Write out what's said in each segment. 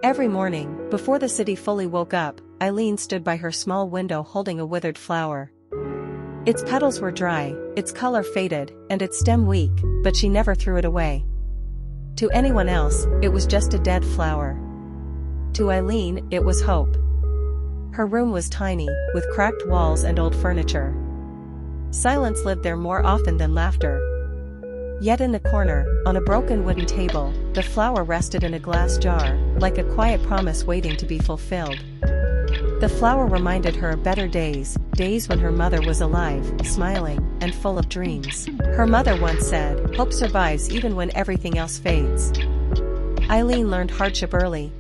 Every morning, before the city fully woke up, Eileen stood by her small window holding a withered flower. Its petals were dry, its color faded, and its stem weak, but she never threw it away. To anyone else, it was just a dead flower. To Eileen, it was hope. Her room was tiny, with cracked walls and old furniture. Silence lived there more often than laughter. Yet in the corner, on a broken wooden table, the flower rested in a glass jar, like a quiet promise waiting to be fulfilled. The flower reminded her of better days, days when her mother was alive, smiling, and full of dreams. Her mother once said, "Hope survives even when everything else fades." Eileen learned hardship early.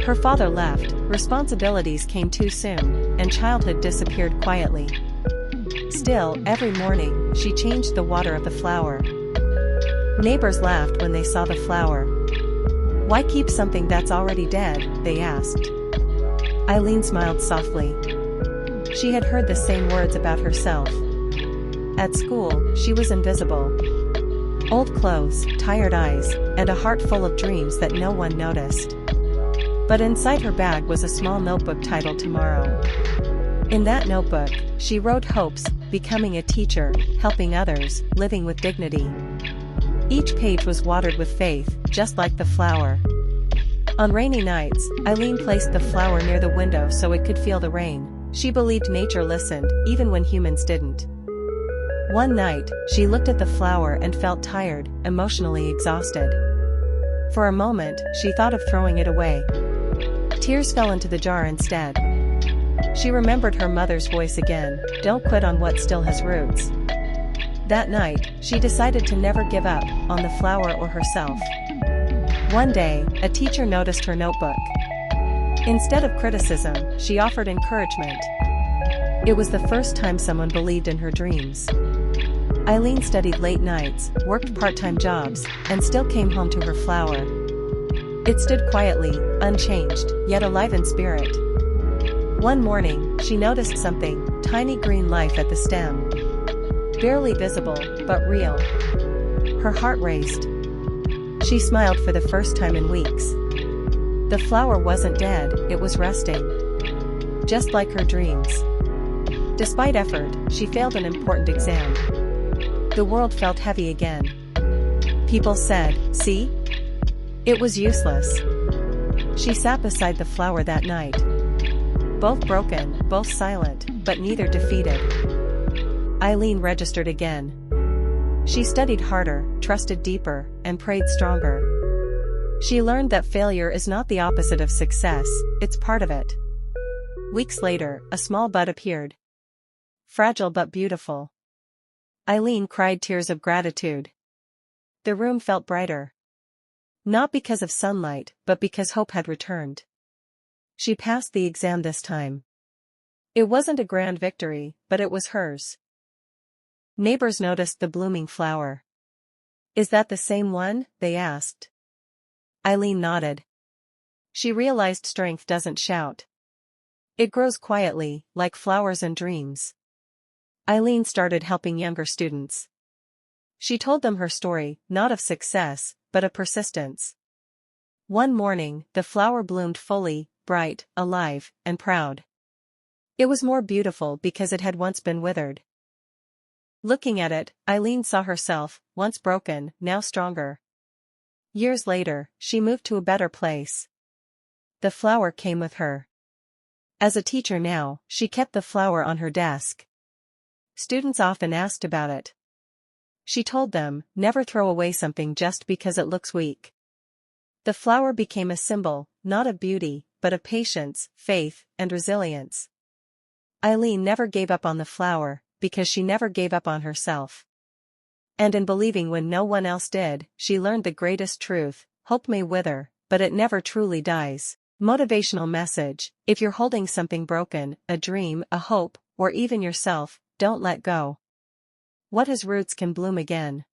Her father left, responsibilities came too soon, and childhood disappeared quietly. Still, every morning, she changed the water of the flower. Neighbors laughed when they saw the flower. "Why keep something that's already dead?" they asked. Eileen smiled softly. She had heard the same words about herself. At school, she was invisible. Old clothes, tired eyes, and a heart full of dreams that no one noticed. But inside her bag was a small notebook titled Tomorrow. In that notebook, she wrote hopes, becoming a teacher, helping others, living with dignity. Each page was watered with faith, just like the flower. On rainy nights, Eileen placed the flower near the window so it could feel the rain. She believed nature listened, even when humans didn't. One night, she looked at the flower and felt tired, emotionally exhausted. For a moment, she thought of throwing it away. Tears fell into the jar instead. She remembered her mother's voice again, "Don't quit on what still has roots." That night, she decided to never give up, on the flower or herself. One day, a teacher noticed her notebook. Instead of criticism, she offered encouragement. It was the first time someone believed in her dreams. Eileen studied late nights, worked part-time jobs, and still came home to her flower. It stood quietly, unchanged, yet alive in spirit. One morning, she noticed something, tiny green life at the stem. Barely visible, but real. Her heart raced. She smiled for the first time in weeks. The flower wasn't dead, it was resting. Just like her dreams. Despite effort, she failed an important exam. The world felt heavy again. People said, "See? It was useless." She sat beside the flower that night. Both broken, both silent, but neither defeated. Eileen registered again. She studied harder, trusted deeper, and prayed stronger. She learned that failure is not the opposite of success, it's part of it. Weeks later, a small bud appeared. Fragile but beautiful. Eileen cried tears of gratitude. The room felt brighter. Not because of sunlight, but because hope had returned. She passed the exam this time. It wasn't a grand victory, but it was hers. Neighbors noticed the blooming flower. "Is that the same one?" they asked. Eileen nodded. She realized strength doesn't shout. It grows quietly, like flowers and dreams. Eileen started helping younger students. She told them her story, not of success, but of persistence. One morning, the flower bloomed fully, bright, alive, and proud. It was more beautiful because it had once been withered. Looking at it, Eileen saw herself, once broken, now stronger. Years later, she moved to a better place. The flower came with her. As a teacher now, she kept the flower on her desk. Students often asked about it. She told them, never throw away something just because it looks weak. The flower became a symbol, not of beauty, but of patience, faith, and resilience. Eileen never gave up on the flower, because she never gave up on herself. And in believing when no one else did, she learned the greatest truth: hope may wither, but it never truly dies. Motivational message: if you're holding something broken, a dream, a hope, or even yourself, don't let go. What has roots can bloom again.